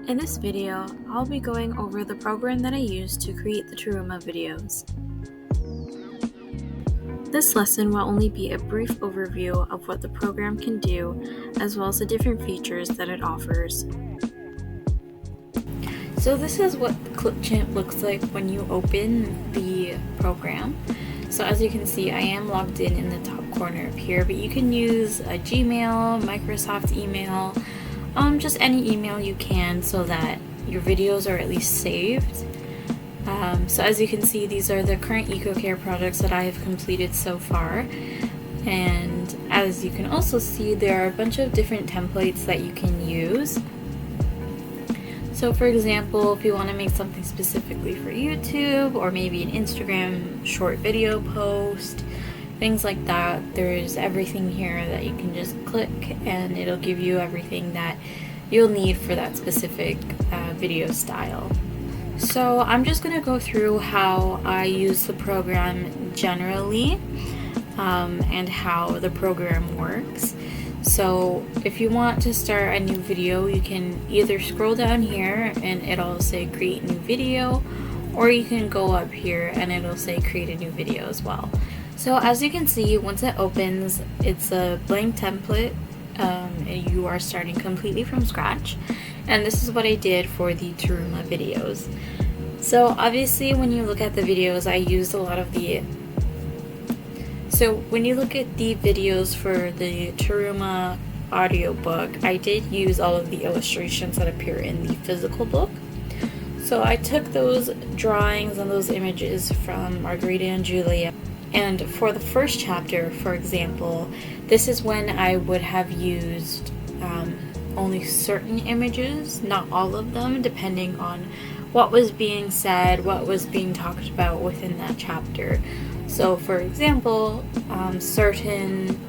In this video, I'll be going over the program that I use to create the Taruma videos. This lesson will only be a brief overview of what the program can do, as well as the different features that it offers. So this is what ClipChamp looks like when you open the program. So as you can see, I am logged in the top corner up here, but you can use a Gmail, Microsoft email, just any email you can so that your videos are at least saved. So as you can see, these are the current eco-care projects that I have completed so far. And as you can also see, there are a bunch of different templates that you can use. So for example, if you want to make something specifically for YouTube or maybe an Instagram short video post, things like that, there's everything here that you can just click and it'll give you everything that you'll need for that specific video style. So I'm just going to go through how I use the program generally and how the program works. So if you want to start a new video, you can either scroll down here and it'll say create new video, or you can go up here and it'll say create a new video as well. So as you can see, once it opens, it's a blank template and you are starting completely from scratch. And this is what I did for the Taruma videos. So obviously when you look at the videos, I used a lot of the... So when you look at the videos for the Taruma audiobook, I did use all of the illustrations that appear in the physical book. So I took those drawings and those images from Margarita and Julia. And for the first chapter, for example, this is when I would have used only certain images, not all of them, depending on what was being said, what was being talked about within that chapter. So for example, certain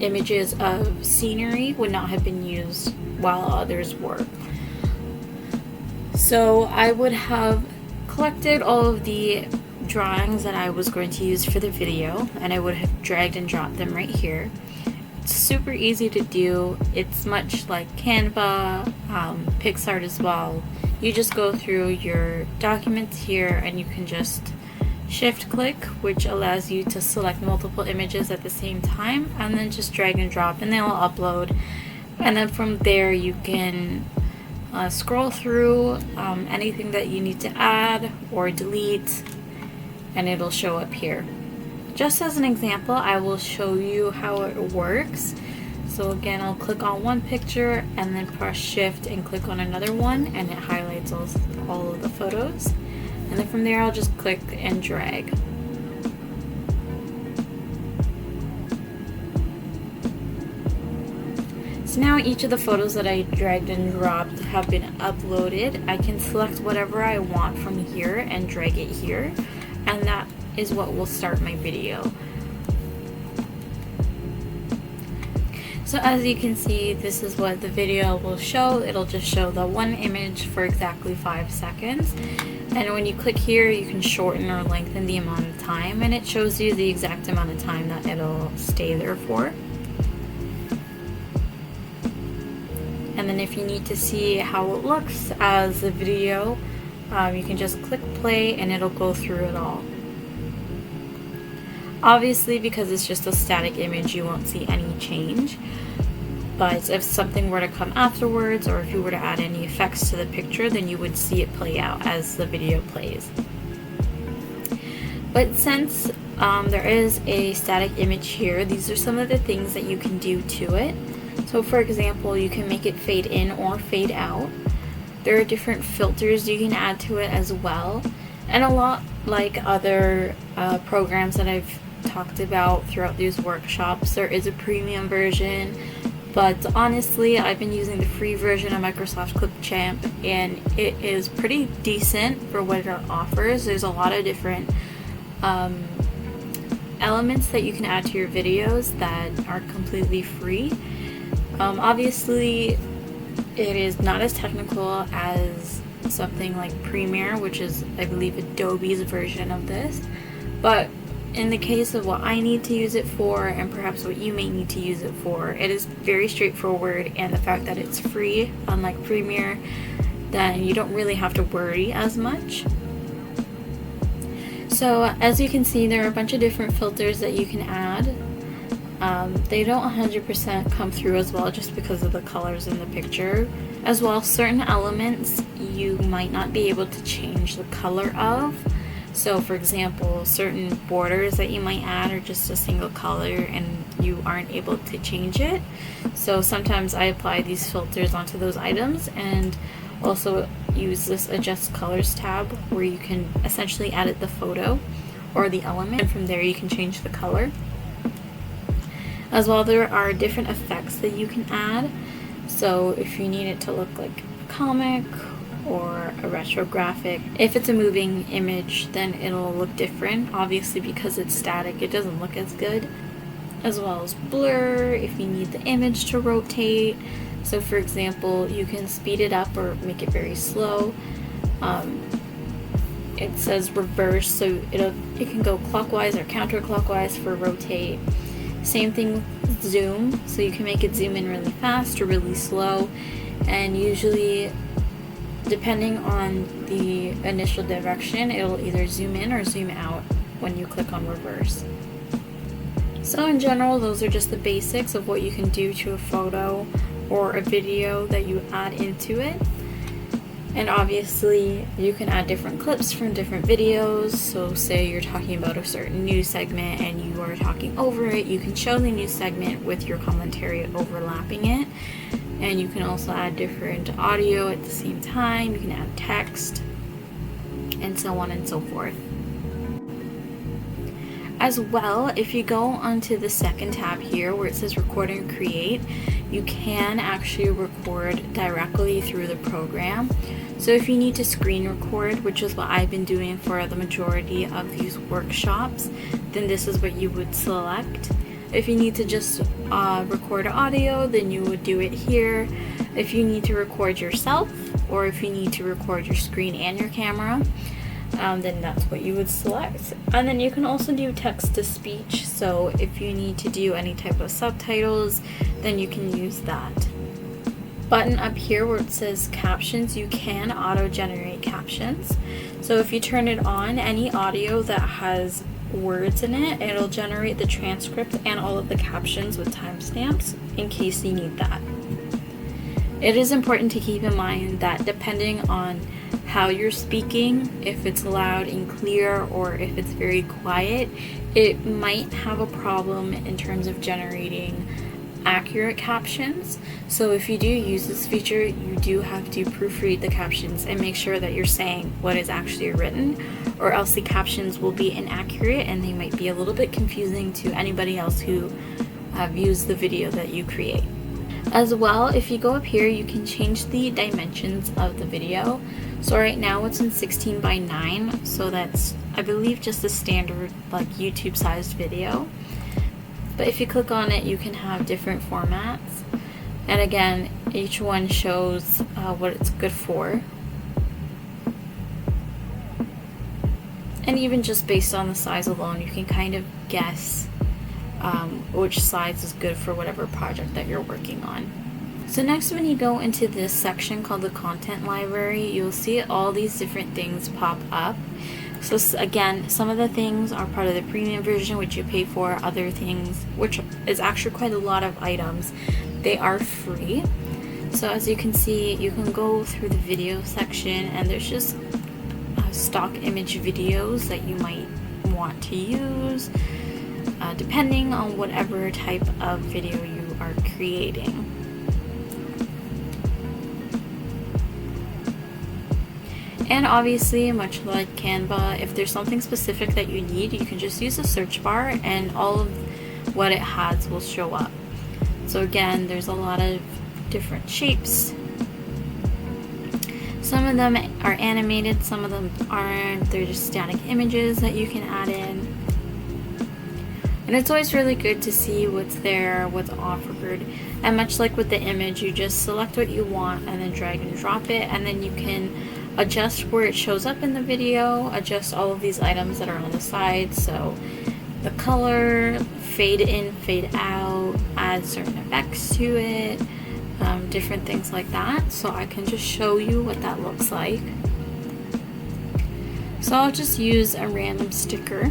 images of scenery would not have been used while others were. So I would have collected all of the drawings that I was going to use for the video, and I would have dragged and dropped them right here. It's super easy to do. It's much like Canva, PixArt as well. You just go through your documents here and you can just shift click, which allows you to select multiple images at the same time, and then just drag and drop and they'll upload. And then from there you can scroll through anything that you need to add or delete, and it'll show up here. Just as an example, I will show you how it works. So again, I'll click on one picture and then press shift and click on another one, and it highlights all of the photos. And then from there, I'll just click and drag. So now each of the photos that I dragged and dropped have been uploaded. I can select whatever I want from here and drag it here, and that is what will start my video. So as you can see, this is what the video will show. It'll just show the one image for exactly 5 seconds. And when you click here, you can shorten or lengthen the amount of time, and it shows you the exact amount of time that it'll stay there for. And then if you need to see how it looks as a video, you can just click play and it'll go through it all. Obviously, because it's just a static image, you won't see any change. But if something were to come afterwards, or if you were to add any effects to the picture, then you would see it play out as the video plays. But since there is a static image here, these are some of the things that you can do to it. So for example, you can make it fade in or fade out. There are different filters you can add to it as well. And a lot like other programs that I've talked about throughout these workshops, there is a premium version. But honestly, I've been using the free version of Microsoft ClipChamp, and it is pretty decent for what it offers. There's a lot of different elements that you can add to your videos that are completely free. Obviously, it is not as technical as something like Premiere, which is, I believe, Adobe's version of this. But in the case of what I need to use it for, and perhaps what you may need to use it for, it is very straightforward, and the fact that it's free, unlike Premiere, then you don't really have to worry as much. So as you can see, there are a bunch of different filters that you can add. They don't 100% come through as well just because of the colors in the picture. As well, certain elements you might not be able to change the color of. So for example, certain borders that you might add are just a single color and you aren't able to change it. So sometimes I apply these filters onto those items, and also use this adjust colors tab where you can essentially edit the photo or the element, and from there you can change the color. As well, there are different effects that you can add. So if you need it to look like a comic or a retro graphic, if it's a moving image, then it'll look different. Obviously, because it's static, it doesn't look as good. As well as blur, if you need the image to rotate. So for example, you can speed it up or make it very slow. It says reverse, so it can go clockwise or counterclockwise for rotate. Same thing with zoom, so you can make it zoom in really fast or really slow, and usually depending on the initial direction, it'll either zoom in or zoom out when you click on reverse. So in general, those are just the basics of what you can do to a photo or a video that you add into it. And obviously you can add different clips from different videos. So say you're talking about a certain news segment and you are talking over it, you can show the news segment with your commentary overlapping it. And you can also add different audio at the same time. You can add text and so on and so forth. As well, if you go onto the second tab here where it says record and create, you can actually record directly through the program. So if you need to screen record, which is what I've been doing for the majority of these workshops, then this is what you would select. If you need to just record audio, then you would do it here. If you need to record yourself, or if you need to record your screen and your camera, then that's what you would select. And then you can also do text to speech, so if you need to do any type of subtitles, then you can use that. Button up here where it says captions, you can auto generate captions. So if you turn it on, any audio that has words in it, it'll generate the transcript and all of the captions with timestamps in case you need that. It is important to keep in mind that depending on how you're speaking, if it's loud and clear or if it's very quiet, it might have a problem in terms of generating accurate captions. So if you do use this feature, you do have to proofread the captions and make sure that you're saying what is actually written, or else the captions will be inaccurate and they might be a little bit confusing to anybody else who views the video that you create. As well, if you go up here, you can change the dimensions of the video. So right now it's in 16 by 9, so that's, I believe, just a standard like YouTube sized video. But if you click on it, you can have different formats, and again, each one shows what it's good for. And even just based on the size alone, you can kind of guess which size is good for whatever project that you're working on. So next, when you go into this section called the content library, you'll see all these different things pop up. So again, some of the things are part of the premium version, which you pay for. Other things, which is actually quite a lot of items, they are free. So as you can see, you can go through the video section and there's just stock image videos that you might want to use depending on whatever type of video you are creating. And obviously, much like Canva, if there's something specific that you need, you can just use the search bar and all of what it has will show up. So again, there's a lot of different shapes. Some of them are animated, some of them aren't. They're just static images that you can add in. And it's always really good to see what's there, what's offered. And much like with the image, you just select what you want and then drag and drop it, and then you can adjust where it shows up in the video, adjust all of these items that are on the side, so the color, fade in, fade out, add certain effects to it, different things like that. So I can just show you what that looks like. So I'll just use a random sticker.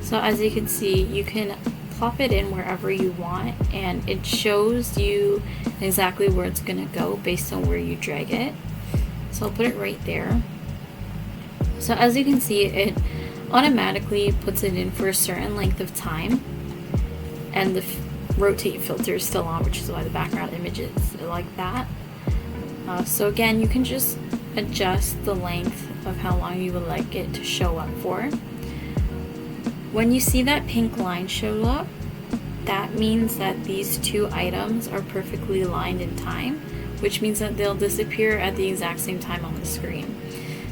So as you can see, you can plop it in wherever you want, and it shows you exactly where it's gonna go based on where you drag it. So I'll put it right there. So as you can see, it automatically puts it in for a certain length of time, and the rotate filter is still on, which is why the background image is like that. So again, you can just adjust the length of how long you would like it to show up for. When you see that pink line show up, that means that these two items are perfectly aligned in time, which means that they'll disappear at the exact same time on the screen.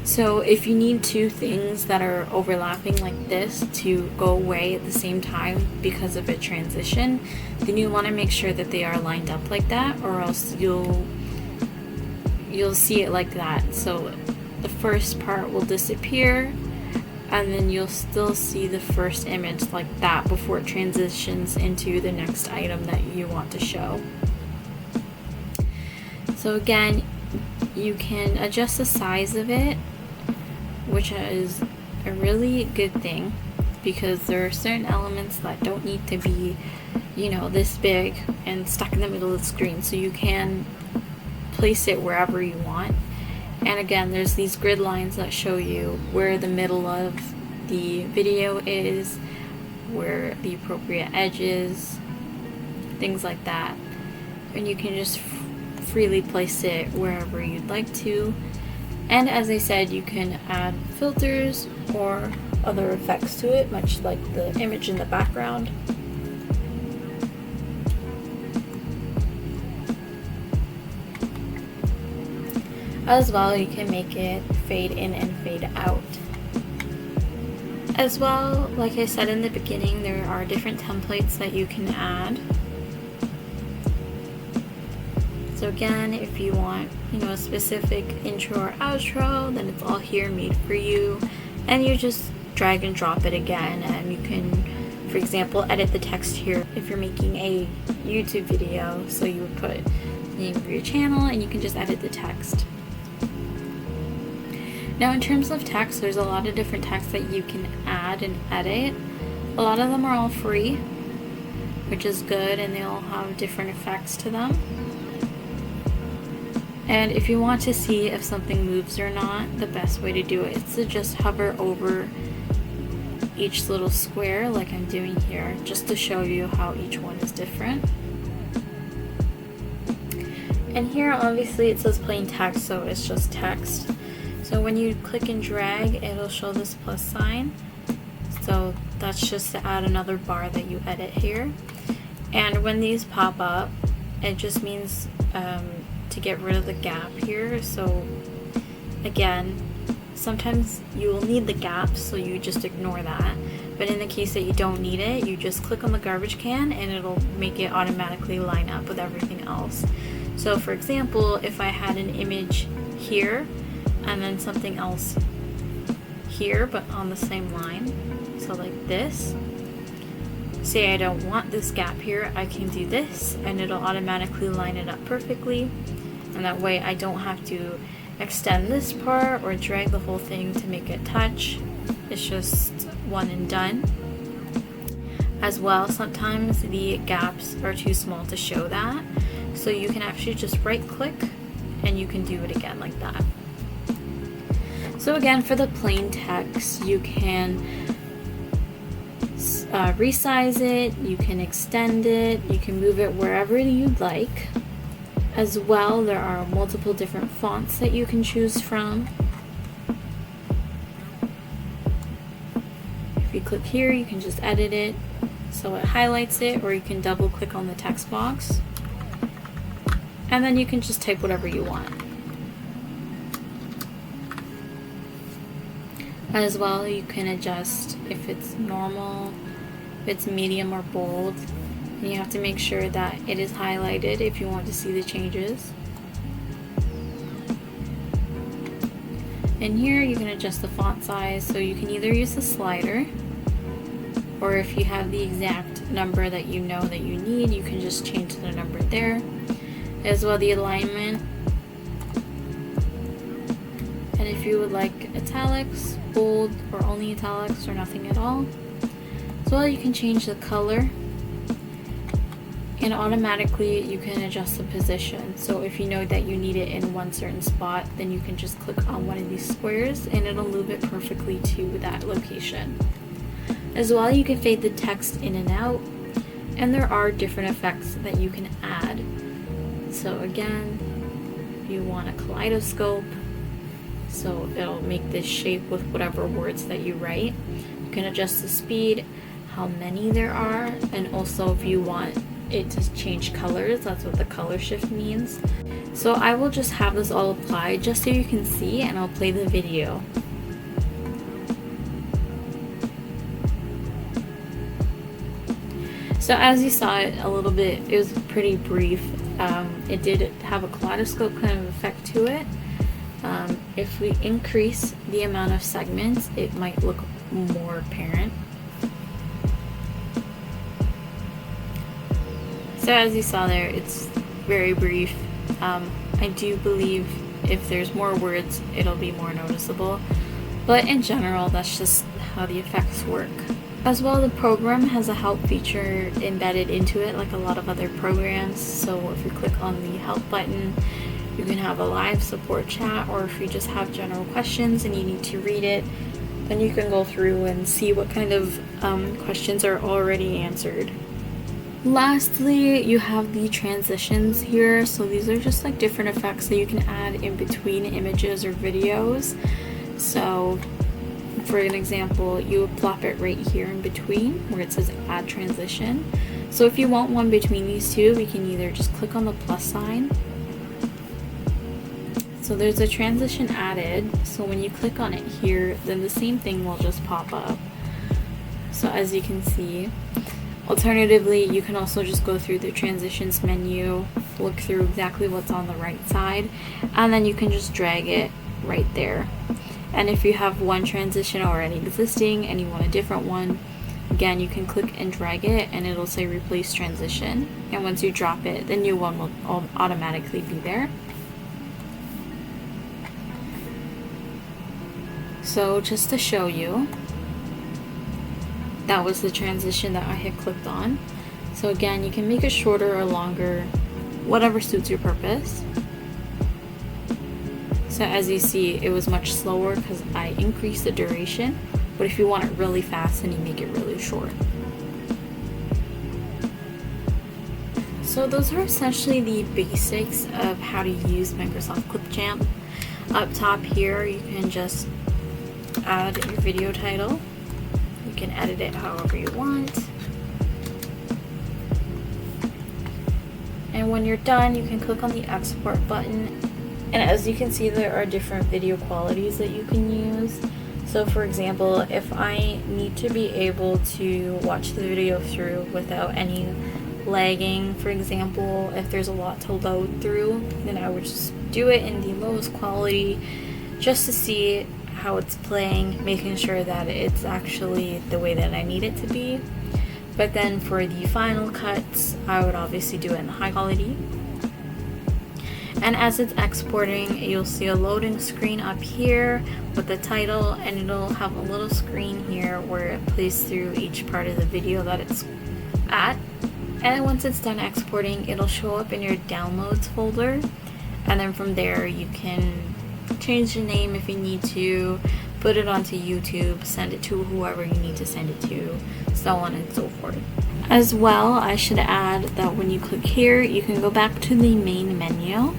So if you need two things that are overlapping like this to go away at the same time because of a transition, then you want to make sure that they are lined up like that, or else you'll see it like that. So the first part will disappear, and then you'll still see the first image like that before it transitions into the next item that you want to show. So again, you can adjust the size of it, which is a really good thing, because there are certain elements that don't need to be, you know, this big and stuck in the middle of the screen. So you can place it wherever you want. And again, there's these grid lines that show you where the middle of the video is, where the appropriate edge is, things like that. And you can just freely place it wherever you'd like to. And as I said, you can add filters or other effects to it, much like the image in the background. As well, you can make it fade in and fade out. As well, like I said in the beginning, there are different templates that you can add. So again, if you want, you know, a specific intro or outro, then it's all here made for you, and you just drag and drop it again, and you can, for example, edit the text here if you're making a YouTube video. So you would put the name of your channel, and you can just edit the text. Now in terms of text, there's a lot of different text that you can add and edit. A lot of them are all free, which is good, and they all have different effects to them. And if you want to see if something moves or not, the best way to do it is to just hover over each little square like I'm doing here, just to show you how each one is different. And here obviously it says plain text, so it's just text. So when you click and drag, it'll show this plus sign. So that's just to add another bar that you edit here. And when these pop up, it just means to get rid of the gap here. So again, sometimes you will need the gap, so you just ignore that. But in the case that you don't need it, you just click on the garbage can and it'll make it automatically line up with everything else. So for example, if I had an image here and then something else here but on the same line, so like this, say I don't want this gap here, I can do this and it'll automatically line it up perfectly, and that way I don't have to extend this part or drag the whole thing to make it touch. It's just one and done. As well, sometimes the gaps are too small to show that, so you can actually just right click and you can do it again like that. So again, for the plain text, you can resize it, you can extend it, you can move it wherever you'd like. As well, there are multiple different fonts that you can choose from. If you click here, you can just edit it so it highlights it, or you can double click on the text box and then you can just type whatever you want. As well, you can adjust if it's normal, if it's medium or bold, and you have to make sure that it is highlighted if you want to see the changes. And here you can adjust the font size, so you can either use the slider or if you have the exact number that you know that you need, you can just change the number there. As well, the alignment, and if you would like italics, bold, or only italics, or nothing at all. As well, you can change the color, and automatically you can adjust the position. So if you know that you need it in one certain spot, then you can just click on one of these squares and it'll move it perfectly to that location. As well, you can fade the text in and out, and there are different effects that you can add. So again, you want a kaleidoscope, so it'll make this shape with whatever words that you write. You can adjust the speed, how many there are, and also if you want it to change colors, that's what the color shift means. So I will just have this all applied just so you can see, and I'll play the video. So as you saw it a little bit, it was pretty brief. It did have a kaleidoscope kind of effect to it. If we increase the amount of segments, it might look more apparent. So as you saw there, it's very brief. I do believe if there's more words, it'll be more noticeable. But in general, that's just how the effects work. As well, the program has a help feature embedded into it like a lot of other programs. So if you click on the help button, you can have a live support chat, or if you just have general questions and you need to read it, then you can go through and see what kind of questions are already answered. Lastly, you have the transitions here. So these are just like different effects that you can add in between images or videos. So for an example, you would plop it right here in between where it says add transition. So if you want one between these two, we can either just click on the plus sign. So there's a transition added. So when you click on it here, then the same thing will just pop up. So as you can see, alternatively, you can also just go through the transitions menu, look through exactly what's on the right side, and then you can just drag it right there. And if you have one transition already existing and you want a different one, again, you can click and drag it and it'll say replace transition. And once you drop it, the new one will automatically be there. So just to show you, that was the transition that I had clicked on. So again, you can make it shorter or longer, whatever suits your purpose. So as you see, it was much slower because I increased the duration, but if you want it really fast, then you make it really short. So those are essentially the basics of how to use Microsoft ClipChamp. Up top here, you can just add your video title. You can edit it however you want. And when you're done, you can click on the export button. And as you can see, there are different video qualities that you can use. So for example, if I need to be able to watch the video through without any lagging, for example, if there's a lot to load through, then I would just do it in the lowest quality just to see how it's playing, making sure that it's actually the way that I need it to be. But then for the final cuts, I would obviously do it in high quality. And as it's exporting, you'll see a loading screen up here with the title, and it'll have a little screen here where it plays through each part of the video that it's at. And once it's done exporting, it'll show up in your downloads folder, and then from there you can change the name if you need to, put it onto YouTube, send it to whoever you need to send it to, so on and so forth. As well, I should add that when you click here, you can go back to the main menu.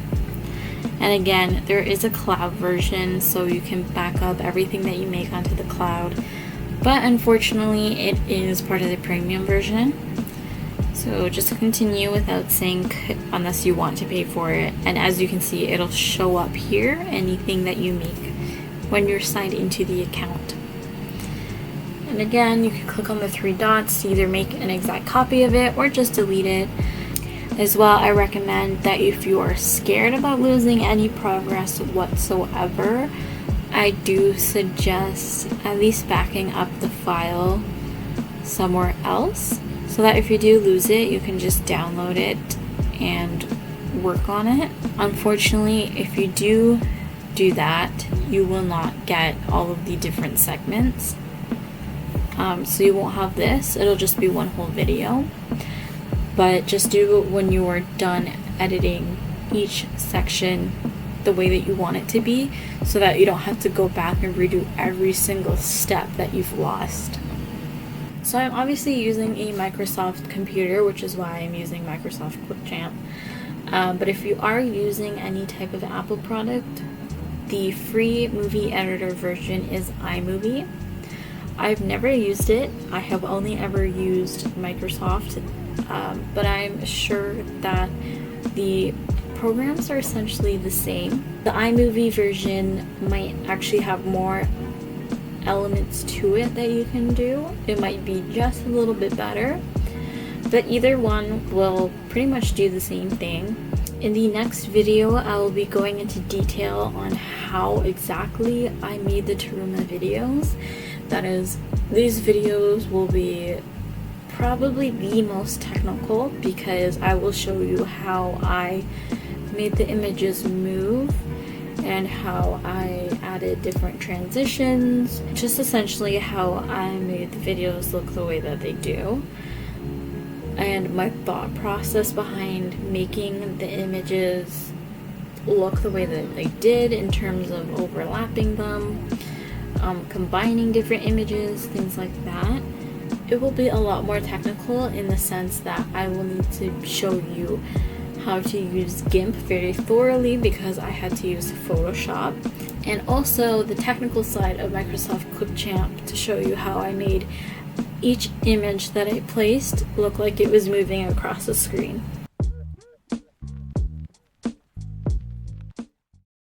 And again, there is a cloud version, so you can back up everything that you make onto the cloud. But unfortunately, it is part of the premium version. So just to continue without sync, unless you want to pay for it. And as you can see, it'll show up here, anything that you make when you're signed into the account. And again, you can click on the three dots to either make an exact copy of it or just delete it. As well, I recommend that if you are scared about losing any progress whatsoever, I do suggest at least backing up the file somewhere else so that if you do lose it, you can just download it and work on it. Unfortunately, if you do that, you will not get all of the different segments. So you won't have this, it'll just be one whole video. But just do it when you are done editing each section the way that you want it to be, so that you don't have to go back and redo every single step that you've lost. So I'm obviously using a Microsoft computer, which is why I'm using Microsoft ClipChamp. But if you are using any type of Apple product, the free movie editor version is iMovie. I've never used it. I have only ever used Microsoft, but I'm sure that the programs are essentially the same. The iMovie version might actually have more elements to it that you can do. It might be just a little bit better, but either one will pretty much do the same thing. In the next video, I will be going into detail on how exactly I made the Taruma videos. That is, these videos will be probably the most technical because I will show you how I made the images move and how I added different transitions, just essentially how I made the videos look the way that they do, and my thought process behind making the images look the way that they did in terms of overlapping them, combining different images, things like that. It will be a lot more technical in the sense that I will need to show you how to use GIMP very thoroughly because I had to use Photoshop, and also the technical side of Microsoft ClipChamp to show you how I made each image that I placed look like it was moving across the screen.